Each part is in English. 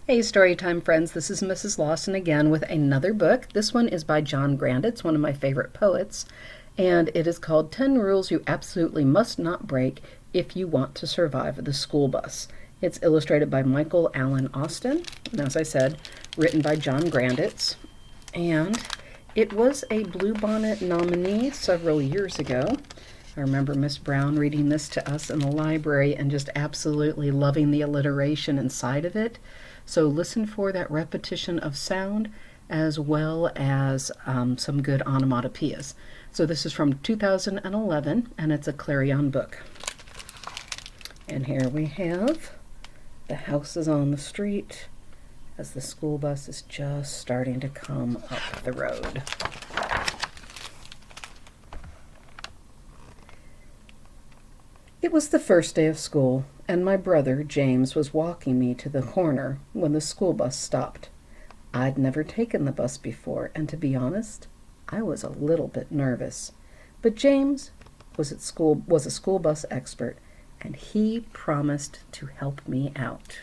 Hey, Storytime friends, this is Mrs. Lawson again with another book. This one is by John Grant. It's one of my favorite poets, and it is called 10 Rules You Absolutely Must Not Break If You Want to Survive the School Bus. It's illustrated by Michael Allen Austin, and as I said, written by John Grant. And it was a Bluebonnet nominee several years ago. I remember Miss Brown reading this to us in the library and just absolutely loving the alliteration inside of it. So listen for that repetition of sound as well as some good onomatopoeias. So this is from 2011 and it's a Clarion book. And here we have the houses on the street as the school bus is just starting to come up the road. It was the first day of school, and my brother, James, was walking me to the corner when the school bus stopped. I'd never taken the bus before, and to be honest, I was a little bit nervous. But James was a school bus expert, and he promised to help me out.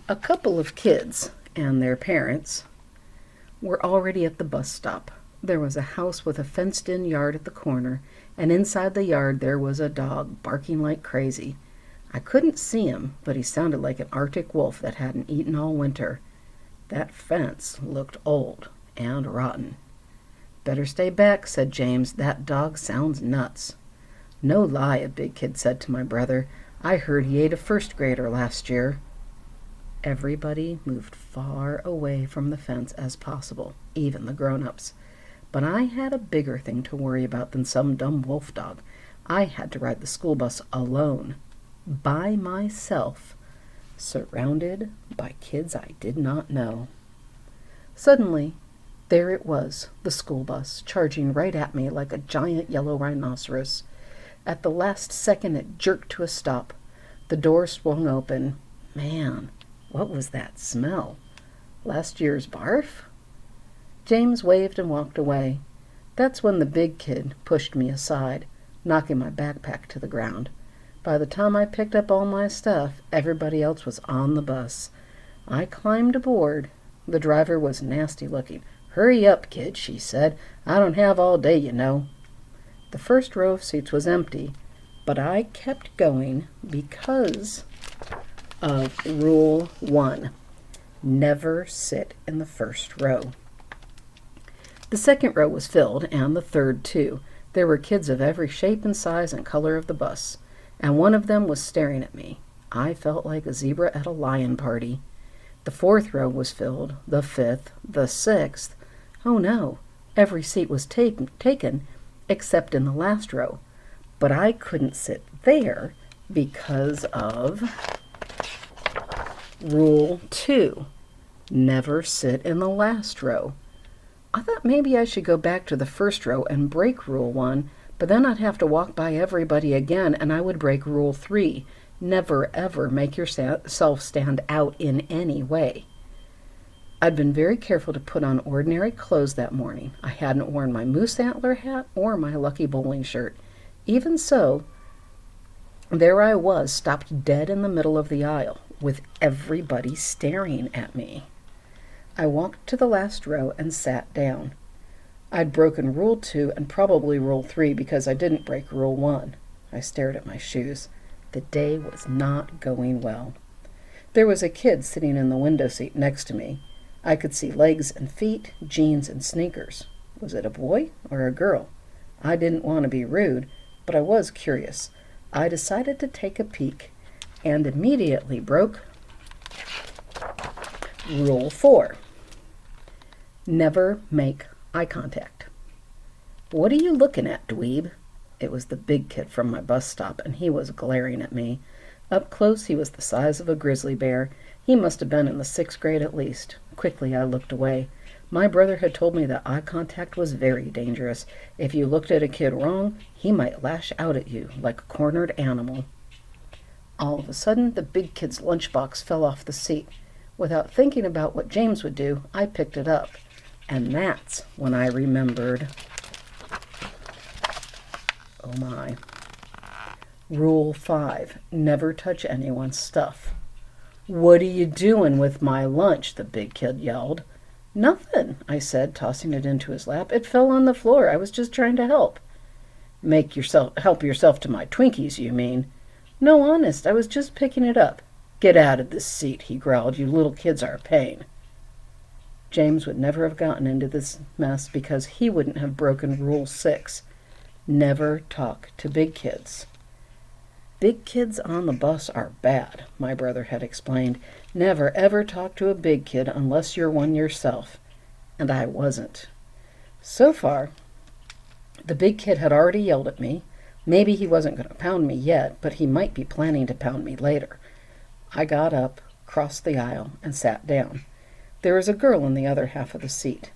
A couple of kids and their parents were already at the bus stop. There was a house with a fenced-in yard at the corner, and inside the yard there was a dog barking like crazy. I couldn't see him, but he sounded like an Arctic wolf that hadn't eaten all winter. That fence looked old and rotten. "Better stay back," said James. "That dog sounds nuts." "No lie," a big kid said to my brother. "I heard he ate a first grader last year." Everybody moved far away from the fence as possible, even the grown-ups. But I had a bigger thing to worry about than some dumb wolf dog. I had to ride the school bus alone, by myself, surrounded by kids I did not know. Suddenly, there it was, the school bus, charging right at me like a giant yellow rhinoceros. At the last second, it jerked to a stop. The door swung open. Man, what was that smell? Last year's barf? James waved and walked away. That's when the big kid pushed me aside, knocking my backpack to the ground. By the time I picked up all my stuff, everybody else was on the bus. I climbed aboard. The driver was nasty looking. "Hurry up, kid," she said. "I don't have all day, you know." The first row of seats was empty, but I kept going because of Rule 1. Never sit in the first row. The second row was filled, and the third too. There were kids of every shape and size and color of the bus, and one of them was staring at me. I felt like a zebra at a lion party. The fourth row was filled, the fifth, the sixth. Oh no, every seat was taken except in the last row. But I couldn't sit there because of Rule 2. Never sit in the last row. I thought maybe I should go back to the first row and break Rule 1, but then I'd have to walk by everybody again, and I would break Rule 3. Never, ever make yourself stand out in any way. I'd been very careful to put on ordinary clothes that morning. I hadn't worn my moose antler hat or my lucky bowling shirt. Even so, there I was, stopped dead in the middle of the aisle, with everybody staring at me. I walked to the last row and sat down. I'd broken Rule 2 and probably Rule 3 because I didn't break Rule 1. I stared at my shoes. The day was not going well. There was a kid sitting in the window seat next to me. I could see legs and feet, jeans and sneakers. Was it a boy or a girl? I didn't want to be rude, but I was curious. I decided to take a peek and immediately broke Rule 4. Never make eye contact. "What are you looking at, dweeb?" It was the big kid from my bus stop, and he was glaring at me. Up close, he was the size of a grizzly bear. He must have been in the 6th grade at least. Quickly, I looked away. My brother had told me that eye contact was very dangerous. If you looked at a kid wrong, he might lash out at you like a cornered animal. All of a sudden, the big kid's lunchbox fell off the seat. Without thinking about what James would do, I picked it up. And that's when I remembered, oh my, Rule 5, never touch anyone's stuff. What are you doing with my lunch? The big kid yelled. Nothing, I said, tossing it into his lap. It fell on the floor. I was just trying to help. Help yourself to my Twinkies, you mean? No, honest, I was just picking it up. Get out of this seat, he growled. You little kids are a pain. James would never have gotten into this mess because he wouldn't have broken Rule 6. Never talk to big kids. Big kids on the bus are bad, my brother had explained. Never ever talk to a big kid unless you're one yourself. And I wasn't. So far, the big kid had already yelled at me. Maybe he wasn't going to pound me yet, but he might be planning to pound me later. I got up, crossed the aisle, and sat down. There was a girl in the other half of the seat.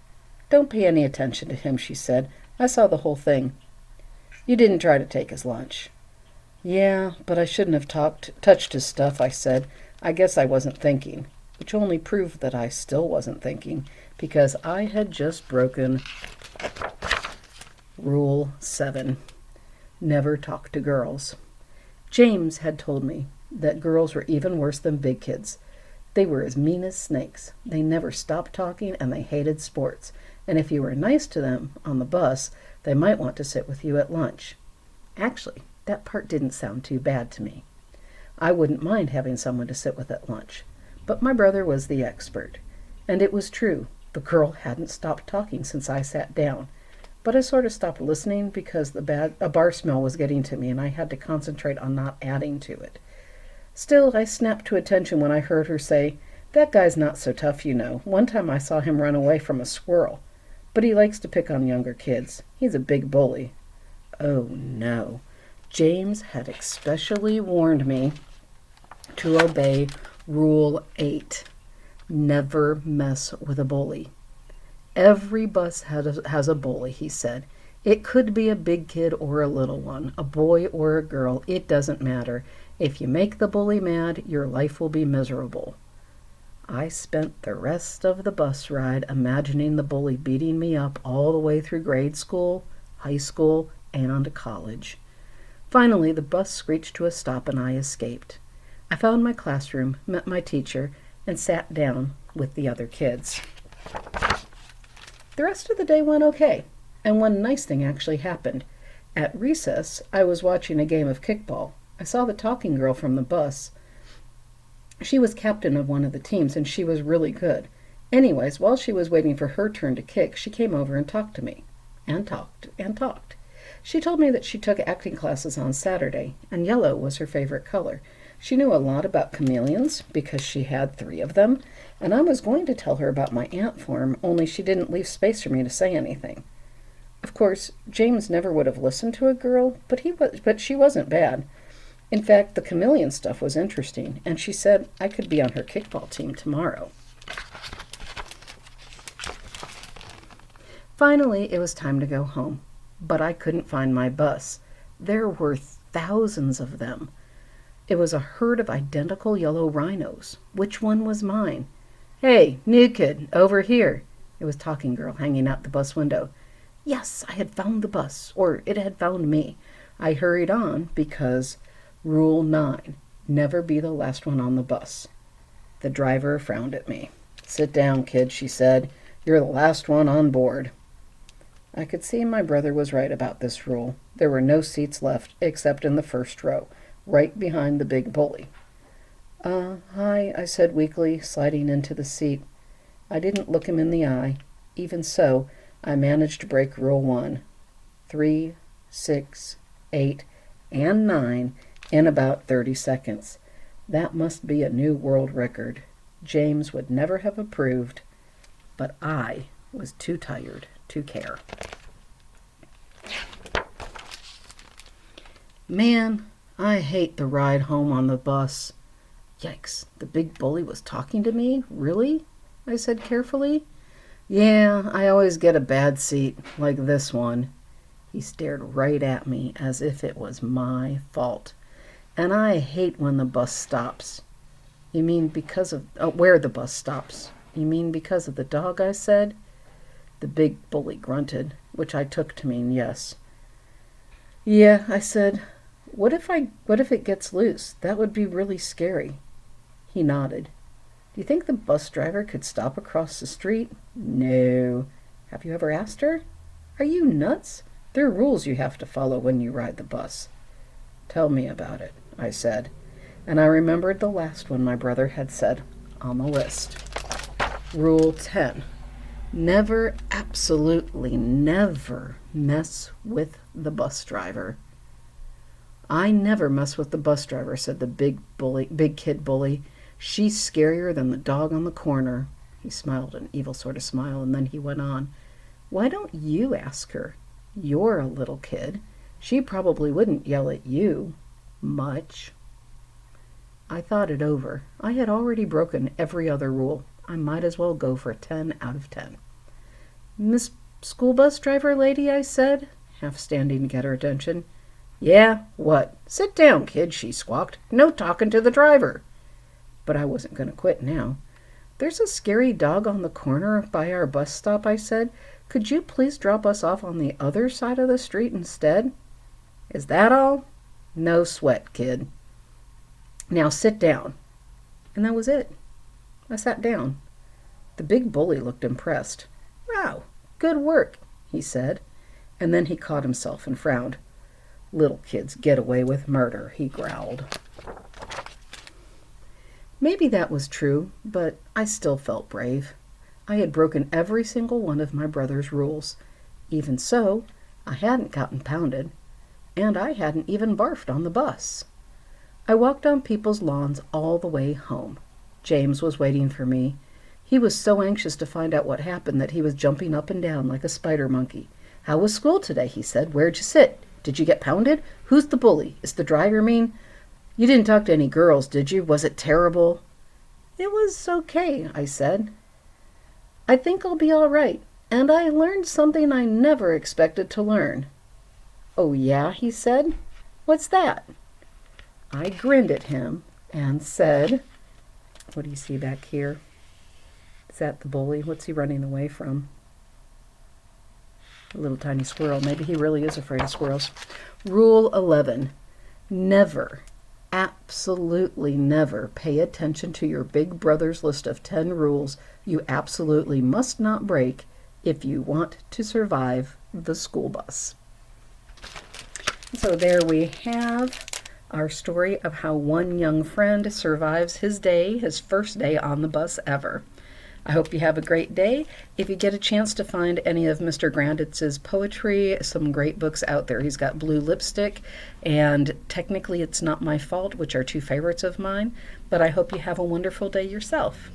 Don't pay any attention to him, she said. I saw the whole thing. You didn't try to take his lunch. Yeah, but I shouldn't have touched his stuff, I said. I guess I wasn't thinking, which only proved that I still wasn't thinking, because I had just broken Rule 7. Never talk to girls. James had told me that girls were even worse than big kids. They were as mean as snakes. They never stopped talking, and they hated sports. And if you were nice to them on the bus, they might want to sit with you at lunch. Actually, that part didn't sound too bad to me. I wouldn't mind having someone to sit with at lunch. But my brother was the expert. And it was true. The girl hadn't stopped talking since I sat down. But I sort of stopped listening because a bar smell was getting to me and I had to concentrate on not adding to it. Still, I snapped to attention when I heard her say, That guy's not so tough, you know. One time I saw him run away from a squirrel. But he likes to pick on younger kids. He's a big bully. Oh, no. James had especially warned me to obey Rule 8. Never mess with a bully. Every bus has a bully, he said. It could be a big kid or a little one, a boy or a girl. It doesn't matter. If you make the bully mad, your life will be miserable. I spent the rest of the bus ride imagining the bully beating me up all the way through grade school, high school, and college. Finally, the bus screeched to a stop and I escaped. I found my classroom, met my teacher, and sat down with the other kids. The rest of the day went okay, and one nice thing actually happened. At recess, I was watching a game of kickball. I saw the talking girl from the bus. She was captain of one of the teams, and she was really good. Anyways, while she was waiting for her turn to kick, she came over and talked to me. And talked and talked. She told me that she took acting classes on Saturday, and yellow was her favorite color. She knew a lot about chameleons, because she had 3 of them, and I was going to tell her about my ant form, only she didn't leave space for me to say anything. Of course, James never would have listened to a girl, but she wasn't bad. In fact, the chameleon stuff was interesting, and she said I could be on her kickball team tomorrow. Finally, it was time to go home, but I couldn't find my bus. There were thousands of them. It was a herd of identical yellow rhinos. Which one was mine? Hey, new kid, over here. It was Talking Girl hanging out the bus window. Yes, I had found the bus, or it had found me. I hurried on because Rule 9, never be the last one on the bus. The driver frowned at me. Sit down, kid, she said. You're the last one on board. I could see my brother was right about this rule. There were no seats left except in the first row, right behind the big bully. Hi, I said weakly, sliding into the seat. I didn't look him in the eye. Even so, I managed to break Rule 1. 3, 6, 8, and 9 in about 30 seconds. That must be a new world record. James would never have approved, but I was too tired to care. Man, I hate the ride home on the bus. Yikes, the big bully was talking to me? Really? I said carefully. Yeah, I always get a bad seat, like this one. He stared right at me as if it was my fault. And I hate when the bus stops. You mean because of where the bus stops? You mean because of the dog, I said? The big bully grunted, which I took to mean yes. Yeah, I said. What if it gets loose? That would be really scary. He nodded. Do you think the bus driver could stop across the street? No. Have you ever asked her? Are you nuts? There are rules you have to follow when you ride the bus. Tell me about it, I said, and I remembered the last one my brother had said on the list. Rule 10. Never, absolutely never mess with the bus driver. I never mess with the bus driver, said the big kid bully. She's scarier than the dog on the corner. He smiled an evil sort of smile, and then he went on. Why don't you ask her? You're a little kid. She probably wouldn't yell at you much. I thought it over. I had already broken every other rule. I might as well go for 10 out of 10. Miss School Bus Driver Lady, I said, half standing to get her attention. Yeah, what? Sit down, kid, she squawked. No talking to the driver. But I wasn't going to quit now. There's a scary dog on the corner by our bus stop, I said. Could you please drop us off on the other side of the street instead? Is that all? No sweat, kid. Now sit down. And that was it. I sat down. The big bully looked impressed. Wow, good work, he said. And then he caught himself and frowned. Little kids get away with murder, he growled. Maybe that was true, but I still felt brave. I had broken every single one of my brother's rules. Even so, I hadn't gotten pounded, and I hadn't even barfed on the bus. I walked on people's lawns all the way home. James was waiting for me. He was so anxious to find out what happened that he was jumping up and down like a spider monkey. How was school today, he said. Where'd you sit? Did you get pounded? Who's the bully? Is the driver mean? You didn't talk to any girls, did you? Was it terrible? It was okay, I said. I think I'll be all right, and I learned something I never expected to learn. Oh, yeah, he said. What's that? I grinned at him and said, what do you see back here? Is that the bully? What's he running away from? A little tiny squirrel. Maybe he really is afraid of squirrels. Rule 11. Never, absolutely never pay attention to your big brother's list of 10 rules you absolutely must not break if you want to survive the school bus. So there we have our story of how one young friend survives his day, his first day on the bus ever. I hope you have a great day. If you get a chance to find any of Mr. Granditz's poetry, some great books out there. He's got Blue Lipstick and Technically It's Not My Fault, which are two favorites of mine. But I hope you have a wonderful day yourself.